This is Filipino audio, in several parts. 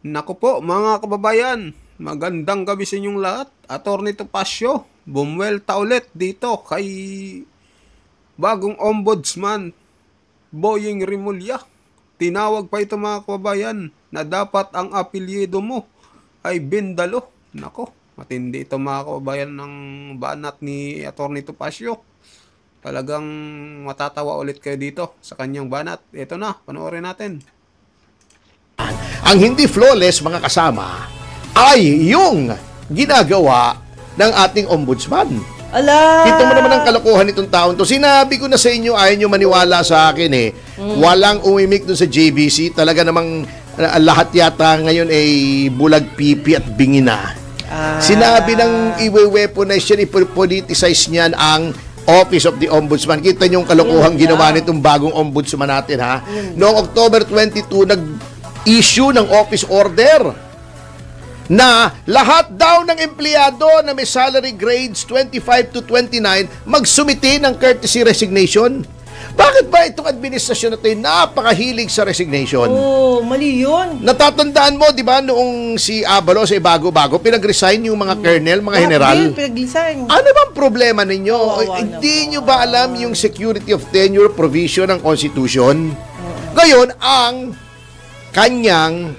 Naku po mga kababayan, magandang gabi sa inyong lahat. Attorney Topacio, bumwelta ulit dito kay bagong ombudsman, Boying Rimulya. Tinawag pa ito mga kababayan na dapat ang apelyido mo ay Bindalo. Nako, matindi ito mga kababayan ng banat ni Attorney Topacio. Talagang matatawa ulit kayo dito sa kanyang banat. Ito na, panoorin natin. Ang hindi flawless, mga kasama, ay yung ginagawa ng ating ombudsman. Ala! Kita mo naman ang kalokohan nitong taon to. Sinabi ko na sa inyo, ayaw nyo maniwala sa akin eh. Walang umimik dun sa JBC. Talaga namang lahat yata ngayon ay bulag pipi at bingi na. Sinabi ng i-weaponize yan, i-politicize niyan ang Office of the Ombudsman. Kita nyo yung kalokohan ginawa nitong bagong ombudsman natin, ha? Noong October 22, nag-issue ng office order na lahat daw ng empleyado na may salary grades 25 to 29 magsumiti ng courtesy resignation. Bakit ba itong administrasyon na ito napakahilig sa resignation? Oh, mali yun. Natatandaan mo, di ba, noong si Abalos ay bago-bago, pinag-resign yung mga colonel, mga general. Pinag-resign. Ano bang problema ninyo? Kawawa Hindi naman. nyo ba alam yung security of tenure provision ng Constitution? Ngayon, ang kanyang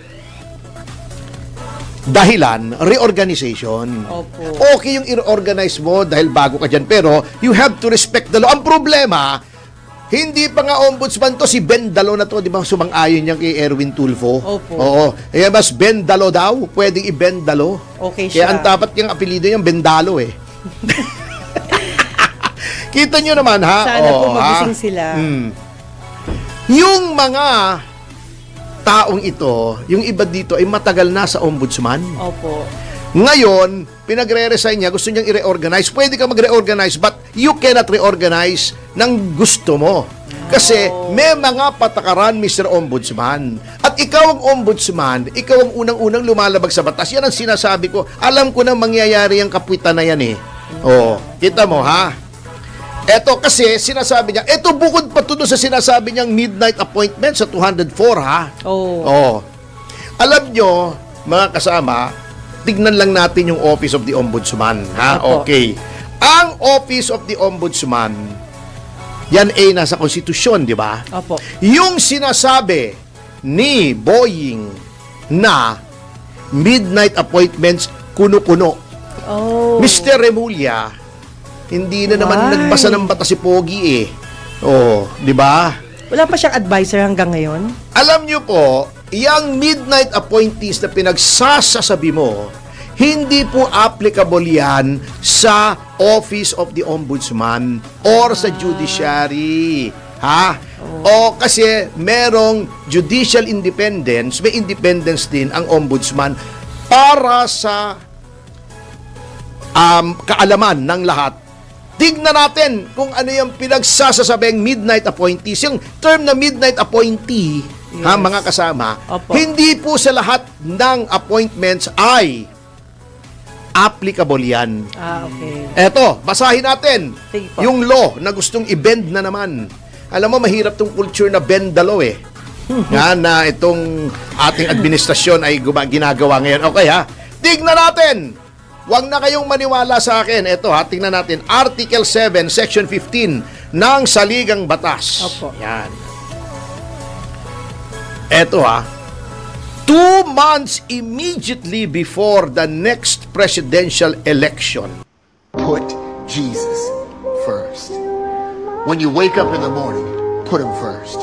dahilan, reorganization. Opo. Okay yung i-reorganize mo dahil bago ka dyan, pero you have to respect the law. Ang problema, hindi pa nga ombudsman to, si Ben Dalo na to, di ba sumang-ayon niya kay Erwin Tulfo? Opo. Oo. Kaya mas Ben Dalo daw, pwedeng i-Ben Dalo. Okay Kaya siya. ang dapat niyang apelido niyang Bendalo eh. Kita niyo naman, ha? Sana po Oo, magising ha? sila. Yung mga taong ito, yung iba dito ay matagal na sa ombudsman. Opo. Ngayon, pinagre-resign niya, gusto niyang i-reorganize. Pwede ka mag-reorganize, but you cannot reorganize ng gusto mo. Kasi may mga patakaran, Mr. Ombudsman. At ikaw ang ombudsman, ikaw ang unang-unang lumalabag sa batas. Yan ang sinasabi ko. Alam ko na mangyayari ang kapwitan na yan eh. Oh, kita mo ha? Eto kasi sinasabi niya, eto bukod pa to doon sa sinasabi niyang midnight appointment sa 204 ha. Oh. Oh. Alam nyo, mga kasama, tignan lang natin yung Office of the Ombudsman. Ha? Opo. Okay. Ang Office of the Ombudsman, yan ay nasa konstitusyon, di ba? Opo. Yung sinasabi ni Boying na midnight appointments, kuno-kuno. Oh. Mr. Remulla, hindi na naman Why? nagbasa ng batas si Pogi eh. Oh, di ba? Wala pa siyang advisor hanggang ngayon? Alam nyo po, yung midnight appointees na pinagsasasabi mo, hindi po applicable yan sa Office of the Ombudsman or sa Judiciary. Ha? O kasi merong judicial independence, may independence din ang Ombudsman para sa kaalaman ng lahat. Tignan natin kung ano yung pinagsasasabing midnight appointees. Yung term na midnight appointee, ha, Yes. mga kasama, Opo. hindi po sa lahat ng appointments ay applicable yan. Okay. Eto, basahin natin Sige po. yung law na gustong i-bend na naman. Alam mo, mahirap tong culture na bend the law eh. Nga na itong ating administrasyon ay ginagawa ngayon. Okay ha? Tignan natin! Huwag na kayong maniwala sa akin. Ito ha, tingnan natin. Article 7, Section 15 ng Saligang Batas. Opo. Yan. Ito ha. 2 months immediately before the next presidential election. Put Jesus first. When you wake up in the morning, put him first.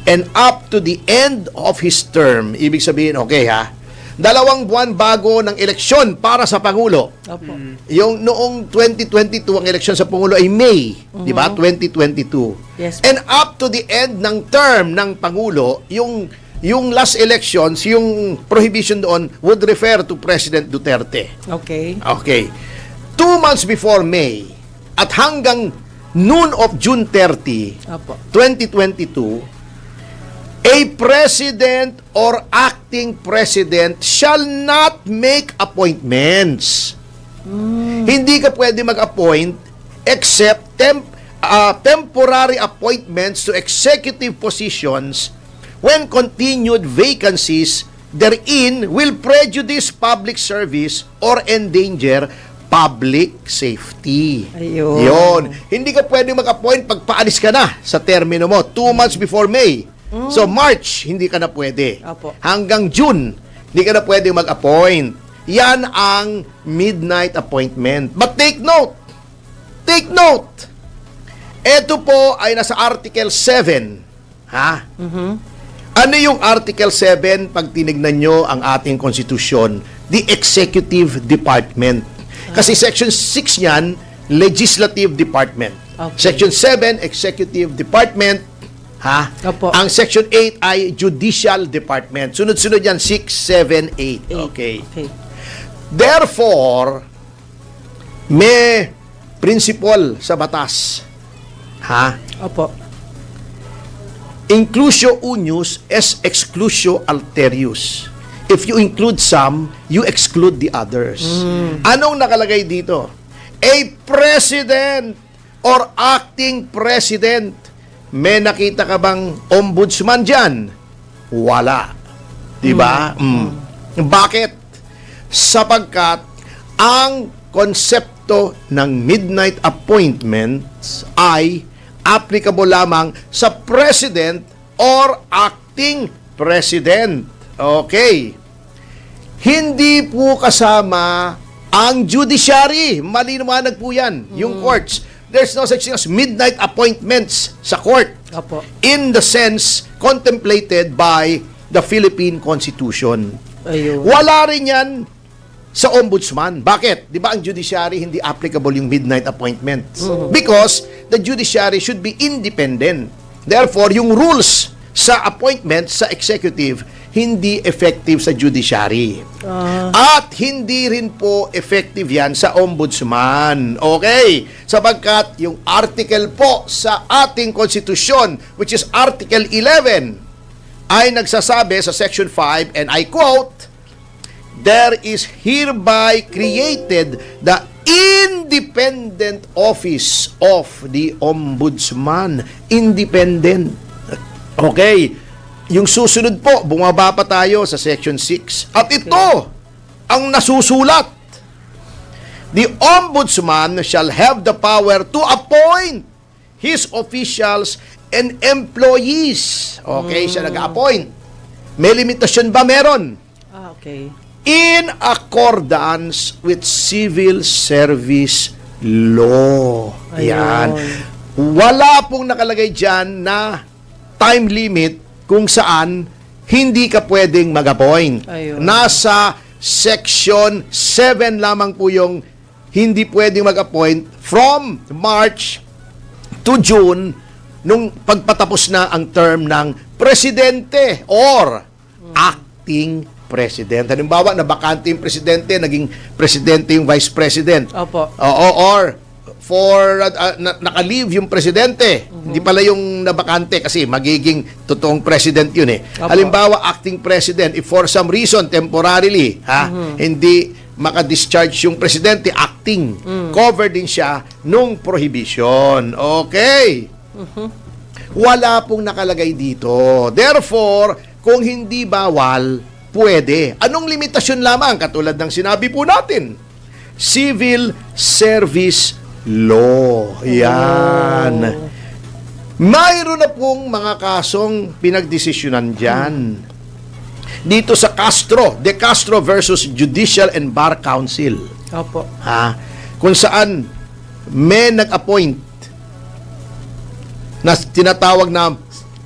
And up to the end of his term, ibig sabihin, okay ha, 2 buwan bago ng eleksyon para sa Pangulo. Opo. Yung noong 2022, ang eleksyon sa Pangulo ay May, di ba? 2022. Yes. And up to the end ng term ng Pangulo, yung last elections, yung prohibition doon would refer to President Duterte. Okay. Okay. 2 months before May at hanggang noon of June 30, Opo. 2022, a president or acting president shall not make appointments. Hindi ka pwede mag-appoint except temporary appointments to executive positions when continued vacancies therein will prejudice public service or endanger public safety. Ayun. Yun. Hindi ka pwede mag-appoint pag paalis ka na sa termino mo, 2 months before May. So, March, hindi ka na pwede. Opo. Hanggang June, hindi ka na pwede mag-appoint. Yan ang midnight appointment. But take note, ito po ay nasa Article 7. Ha? Ano yung Article 7 pag tinignan nyo ang ating konstitusyon? The Executive Department. Kasi Section 6 yan, Legislative Department. Okay. Section 7, Executive Department. Ha? Opo. Ang Section 8 ay Judicial Department. Sunod-sunod yan, 6, 7, 8. Okay. Therefore, may principle sa batas. Ha? Opo. Inclusio unius es exclusio alterius. If you include some, you exclude the others. Anong nakalagay dito? A president or acting president. May nakita ka bang ombudsman dyan? Wala. Diba? Bakit? Sapagkat ang konsepto ng midnight appointments ay applicable lamang sa president or acting president. Okay. Hindi po kasama ang judiciary. Maliwanag po yan. Yung courts. There's no such thing as midnight appointments sa court. Opo. In the sense contemplated by the Philippine Constitution. Ayun. Wala rin yan sa ombudsman. Bakit? Di ba ang judiciary hindi applicable yung midnight appointments? Because the judiciary should be independent. Therefore, yung rules sa appointments sa executive hindi effective sa judiciary. At hindi rin po effective yan sa ombudsman. Okay? Sapagkat yung article po sa ating konstitusyon, which is Article 11, ay nagsasabi sa Section 5, and I quote, "There is hereby created the independent office of the ombudsman." Independent. Okay. Yung susunod po, bumaba pa tayo sa Section 6. At ito, ang nasusulat. The ombudsman shall have the power to appoint his officials and employees. Okay, siya nag-appoint. May limitasyon ba? Meron. Okay. In accordance with civil service law. Yan. Wala pong nakalagay dyan na time limit kung saan hindi ka pwedeng mag-appoint. Ayun. Nasa Section 7 lamang po yung hindi pwedeng mag-appoint from March to June nung pagpatapos na ang term ng presidente or acting president. Halimbawa, nabakante yung presidente, naging presidente yung vice president. Opo. Or for naka-leave yung presidente. Hindi pala yung nabakante kasi magiging totoong president yun eh. Opo. Halimbawa, acting president, if for some reason, temporarily, hindi maka-discharge yung presidente, acting, covered din siya nung prohibition. Okay. Wala pong nakalagay dito. Therefore, kung hindi bawal, pwede. Anong limitasyon lamang? Katulad ng sinabi po natin, civil service law. Yan. Mayroon na pong mga kasong pinagdesisyonan dyan. Dito sa Castro, De Castro versus Judicial and Bar Council. Opo. Ha? Kung saan may nag-appoint na tinatawag na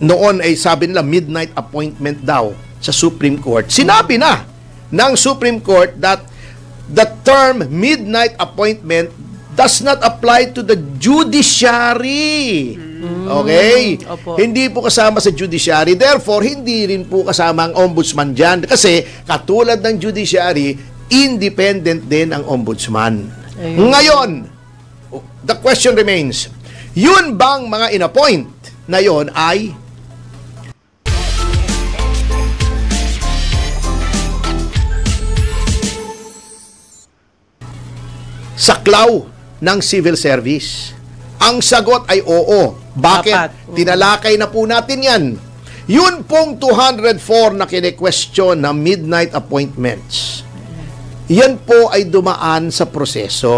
noon ay sabi nila midnight appointment daw sa Supreme Court. Sinabi na ng Supreme Court that the term midnight appointment does not apply to the judiciary. Okay? Opo. Hindi po kasama sa judiciary. Therefore, hindi rin po kasama ang ombudsman dyan. Kasi katulad ng judiciary, independent din ang ombudsman. Ayun. Ngayon, the question remains, yun bang mga inappoint na yon ay saklaw ng civil service? Ang sagot ay oo. Bakit? Dapat. Tinalakay na po natin yan Yun pong 204 na kine-question na midnight appointments. Yan po ay dumaan sa proseso.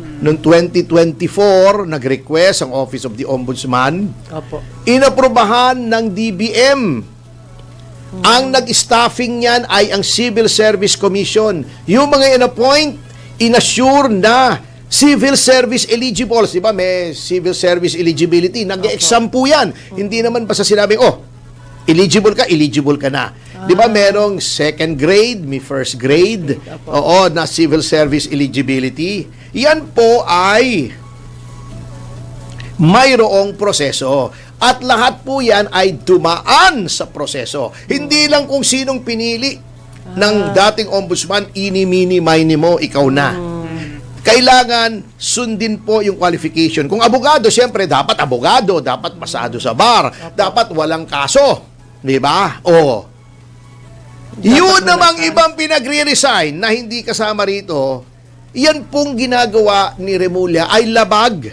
Noong 2024, nag-request ang Office of the Ombudsman. Opo. Inaprubahan ng DBM. Ang nag-staffing niyan ay ang Civil Service Commission. Yung mga in-appoint, inassure na civil service eligibles. Diba? May civil service eligibility. Nag-exam po yan. Hindi naman basta sinabing, eligible ka na. Di ba merong second grade, may first grade, na civil service eligibility. Yan po ay mayroong proseso. At lahat po yan ay dumaan sa proseso. Hindi lang kung sinong pinili ng dating ombudsman, ini-mini, mini mo, ikaw na. Kailangan sundin po yung qualification. Kung abogado, siyempre, dapat abogado, dapat pasado sa bar, dapat walang kaso. Di ba? Yun namang ibang pinagre-resign na hindi kasama rito, yan pong ginagawa ni Remulla ay labag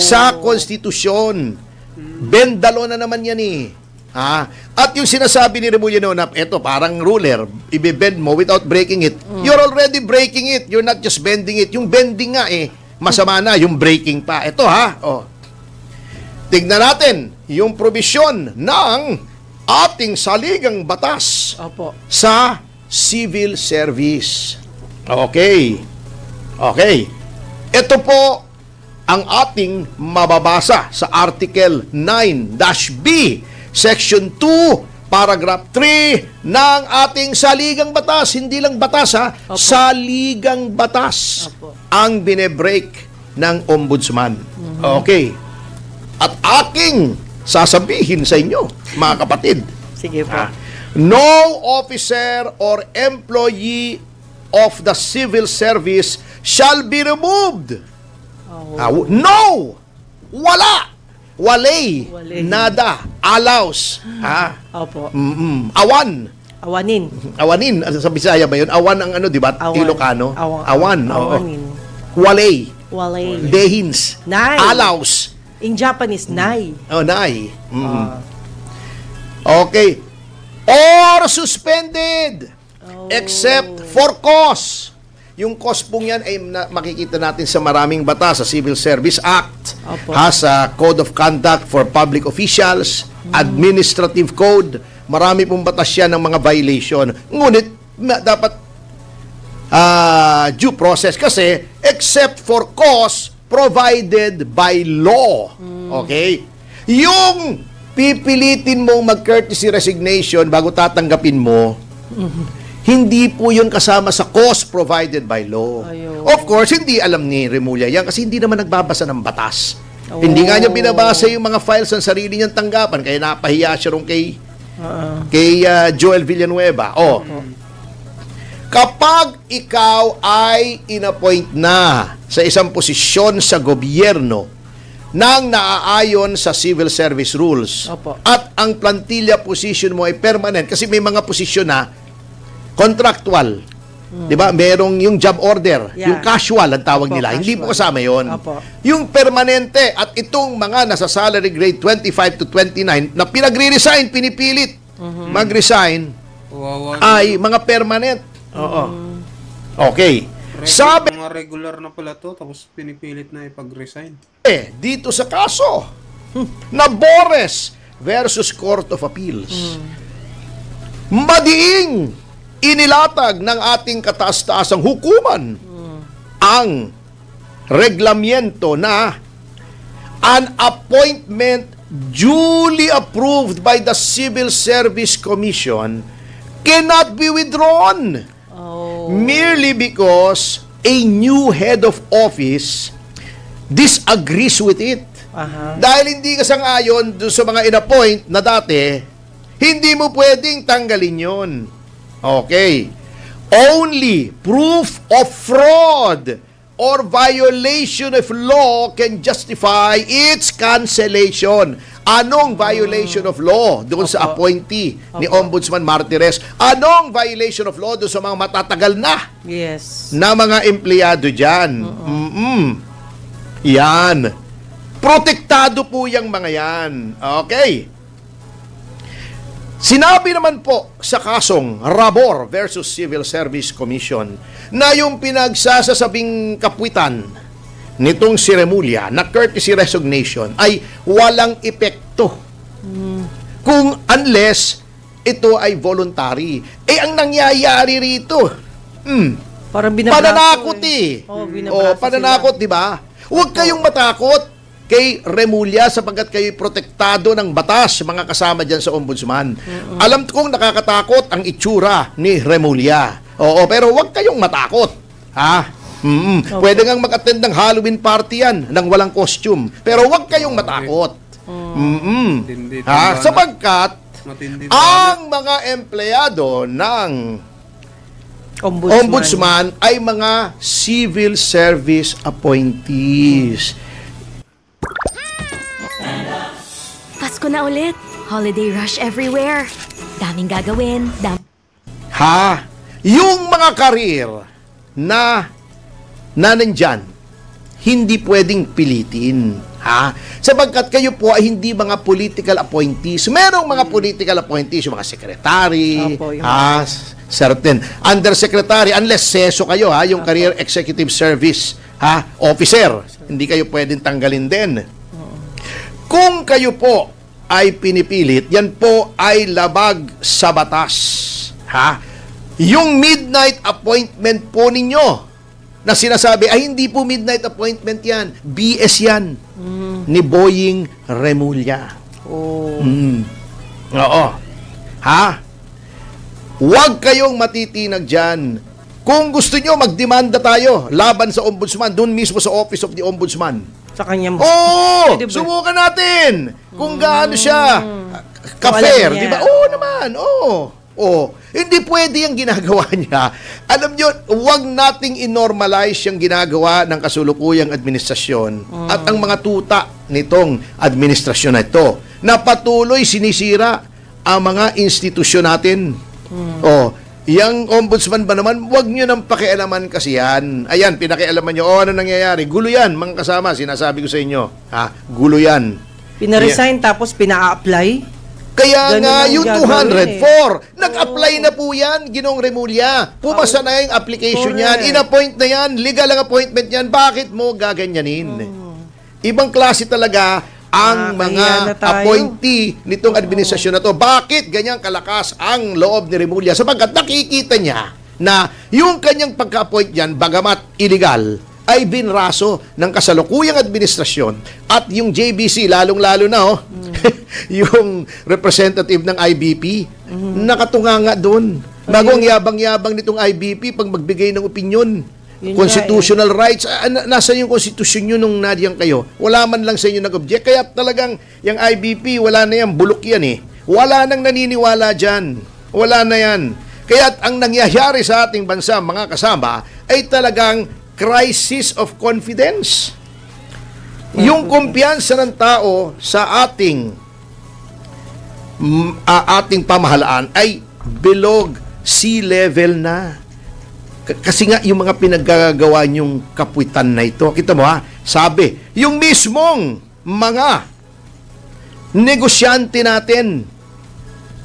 sa konstitusyon. Bendalo na naman yan At yung sinasabi ni Remulla noon, eto parang ruler, ibibend mo without breaking it. You're already breaking it. You're not just bending it. Yung bending nga masama na. Yung breaking pa. Ito tignan natin yung probisyon ng ating saligang batas sa civil service. Okay. Ito po ang ating mababasa sa Article 9-B, Section 2, Paragraph 3 ng ating saligang batas. Hindi lang batas saligang batas ang binebreak ng ombudsman. Okay. At aking sasabihin sa inyo, mga kapatid. Sige po. No officer or employee of the civil service shall be removed. No! Wala! Walay. Nada. Allows. Opo. Awan. Awanin. Sa Bisaya ba yun? Awan ang di ba? Ilocano. Awan. Awanin. Walay. Dehins. Nay. Allows. In Japanese, nay. Nay. Okay. Or suspended. Except for cause. Yung cause pong yan ay makikita natin sa maraming batas, sa Civil Service Act, sa Code of Conduct for Public Officials, Administrative Code, marami pong batas yan ng mga violation. Ngunit, dapat due process kasi, except for cause provided by law. Okay? Yung pipilitin mong mag-courtesy resignation bago tatanggapin mo, hindi po yun kasama sa cause provided by law. Of course, hindi alam ni Remulla yan kasi hindi naman nagbabasa ng batas. Hindi nga niya binabasa yung mga files ng sarili niyang tanggapan kaya napahiya siya rin kay Joel Villanueva. Kapag ikaw ay inappoint na sa isang posisyon sa gobyerno nang naaayon sa civil service rules at ang plantilla position mo ay permanent kasi may mga posisyon na contractual. 'Di ba? Merong yung job order, yung casual ang tawag nila. Casual. Hindi po kasama 'yon. Yung permanente at itong mga nasa salary grade 25 to 29 na pinagre-resign, pinipilit mag-resign ay mga permanent. Okay. Sabi mga regular na pala to tapos pinipilit na ipag-resign. Dito sa kaso na Bores versus Court of Appeals. Madiing inilatag ng ating kataas-taasang hukuman ang reglamento na an appointment duly approved by the Civil Service Commission cannot be withdrawn merely because a new head of office disagrees with it. Dahil hindi ka sang-ayon sa mga in-appoint na dati, hindi mo pwedeng tanggalin yon. Okay. Only proof of fraud or violation of law can justify its cancellation. Anong violation of law doon sa appointee ni Ombudsman Martires? Anong violation of law doon sa mga matatagal na na mga empleyado dyan? Yan. Protektado po yung mga yan. Okay. Sinabi naman po sa kasong Rabor versus Civil Service Commission na yung pinagsasasabing kapuitan nitong si Remulla na courtesy resignation ay walang epekto kung unless ito ay voluntary. Ang nangyayari rito, Parang binabraso pananakot binabraso pananakot, di ba? Huwag kayong matakot kay Remulla sapagkat kayo'y protektado ng batas, mga kasama dyan sa ombudsman. Alam kong nakakatakot ang itsura ni Remulla. Oo, pero huwag kayong matakot. Ha? Pwede ngang mag-attend ng Halloween party yan nang walang costume. Pero huwag kayong matakot. Sapagkat ang mga empleyado ng ombudsman ay mga civil service appointees. Pasko na ulit. Holiday rush everywhere. Daming gagawin. Yung mga karir na nandyan, hindi pwedeng pilitin. Sapagkat kayo po ay hindi mga political appointees. Merong mga political appointees, yung mga secretary, certain undersecretary, unless seso kayo, yung career executive service officer. Hindi kayo pwedeng tanggalin din. Kung kayo po ay pinipilit, yan po ay labag sa batas. Yung midnight appointment po ninyo na sinasabi, ay hindi po midnight appointment yan. BS yan. Ni Boying Remulla. Oo. Huwag kayong matitinag dyan. Kung gusto nyo, magdemanda tayo laban sa ombudsman, doon mismo sa Office of the Ombudsman. Sa kanyang... Subukan natin kung gaano siya ka-fair, di ba? Naman. Hindi pwede yung ginagawa niya. Alam nyo, huwag nating inormalize yung ginagawa ng kasulukuyang administrasyon at ang mga tuta nitong administrasyon na ito na patuloy sinisira ang mga institusyon natin. Yang ombudsman ba naman, huwag nyo nang pakialaman kasi yan. Ayan, pinakialaman nyo, ano nangyayari? Gulo yan, mga kasama, sinasabi ko sa inyo. Gulo yan. Pinaresign tapos pina-apply? Kaya nga, yung 204, nag-apply na po yan, Ginong Remulla. Pumasa na yung application yan, in-appoint na yan, legal ang appointment yan, bakit mo gaganyanin? Ibang klase talaga ang mga appointee nitong administrasyon na to. Bakit ganyang kalakas ang loob ni Remulla? Sapagkat nakikita niya na yung kanyang pagka-appoint yan, bagamat illegal, ay binraso ng kasalukuyang administrasyon at yung JBC, lalong-lalo na yung representative ng IBP, nakatunganga doon. Bago ang yabang-yabang nitong IBP pag magbigay ng opinyon. Constitutional rights, nasa yung konstitusyon nyo nung nadiyang kayo. Wala man lang sa inyo nag-object. Kaya talagang yung IBP, wala na yan, bulok yan Wala nang naniniwala dyan. Wala na yan. Kaya ang nangyayari sa ating bansa, mga kasama, ay talagang crisis of confidence. Yung kumpiyansa ng tao sa ating pamahalaan ay below sea level na. Kasi nga yung mga pinaggagawa niyong kapuitan na ito, kita mo sabi, yung mismong mga negosyante natin,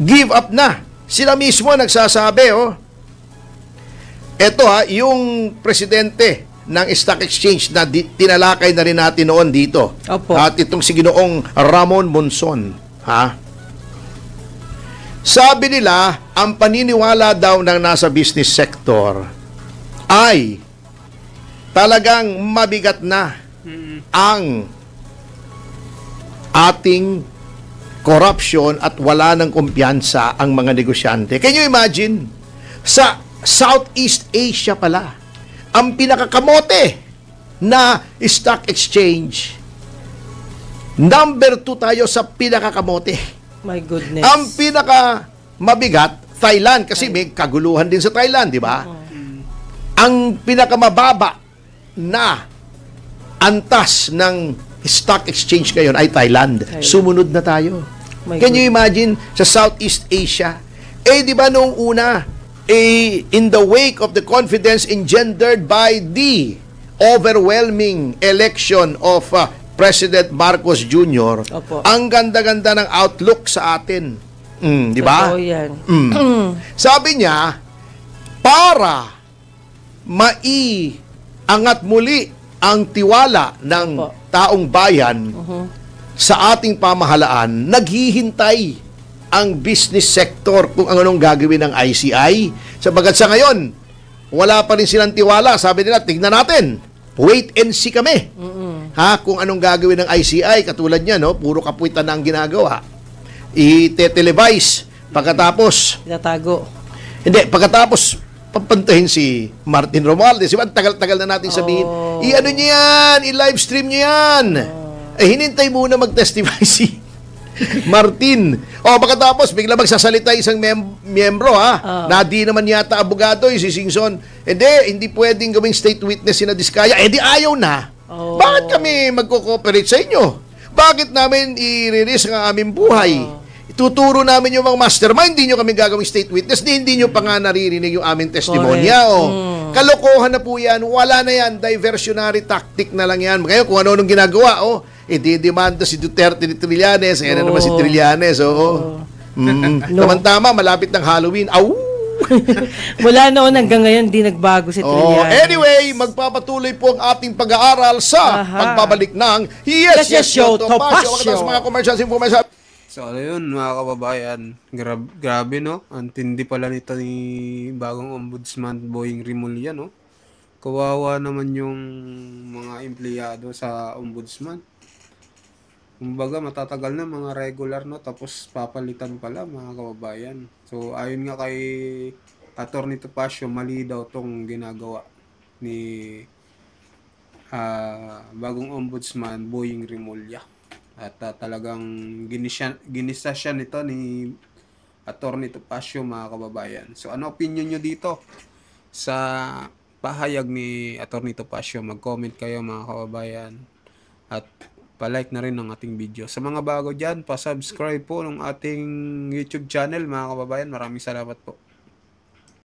give up na. Sila mismo nagsasabi, Ito yung presidente ng Stock Exchange na tinalakay na rin natin noon dito. Opo. At itong si Ginoong Ramon Monson, Sabi nila, ang paniniwala daw ng nasa business sector ay talagang mabigat na ang ating corruption at wala ng kumpiyansa ang mga negosyante. Can you imagine? Sa Southeast Asia pala, ang pinakakamote na stock exchange, number 2 tayo sa pinakakamote. My goodness. Ang pinaka mabigat, Thailand, kasi may kaguluhan din sa Thailand, di ba? Ang pinakamababa na antas ng stock exchange ngayon ay Thailand. Sumunod na tayo. Can you imagine sa Southeast Asia? Di ba noong una, in the wake of the confidence engendered by the overwhelming election of President Marcos Jr., ang ganda-ganda ng outlook sa atin. Di ba? Totoo yan. Sabi niya, para maiangat muli ang tiwala ng Opo. taong bayan sa ating pamahalaan, naghihintay ang business sector kung anong gagawin ng ICI. Sabagat sa ngayon, wala pa rin silang tiwala. Sabi nila, tignan natin. Wait and see kami. Kung anong gagawin ng ICI. Katulad niya, no? Puro kapuitan na ang ginagawa. I-televise. Pagkatapos, Itatago. hindi, pagkatapos, papantahin si Martin Romualdez. Diba, ang tagal-tagal na natin sabihin, i-ano niyo yan, i-livestream niyo yan. Hinintay muna mag-testify si Martin. Pagkatapos, bigla magsasalita isang miyembro, na di naman yata abogado, si Singson. Hindi pwedeng gawing state witness si na Diskaya. Di ayaw na. Bakit kami magko-cooperate sa inyo? Bakit namin i-risk ang aming buhay? Ituturo namin yung mga mastermind, hindi nyo kami gagawing state witness, hindi nyo pa nga naririnig yung aming testimonya. Kalokohan na po yan, wala na yan, diversionary tactic na lang yan. Kaya kung ano nung ginagawa, ididemanda si Duterte ni Trillanes, ayan na naman si Trillanes, Tama-tama, malapit ng Halloween. Mula noon hanggang ngayon, di nagbago si Trillanes. Anyway, magpapatuloy po ang ating pag-aaral sa pagbabalik ng Yes, Yes, Show, Topacio. Mga commercials, information. So, ano yun, mga kababayan. Grabe, no? Ang tindi pala nito ni bagong ombudsman, Boying Rimulya, no? Kawawa naman yung mga empleyado sa ombudsman. Kumbaga, matatagal na mga regular, no? Tapos papalitan pala, mga kababayan. So, ayon nga kay Atty. Topacio, mali daw tong ginagawa ni bagong ombudsman, Boying Rimulya. At talagang ginisa siya nito ni Atty. Topacio, mga kababayan. So, ano opinion nyo dito sa pahayag ni Atty. Topacio? Mag-comment kayo, mga kababayan. At pa-like na rin ng ating video. Sa mga bago dyan, pa-subscribe po ng ating YouTube channel, mga kababayan. Maraming salamat po.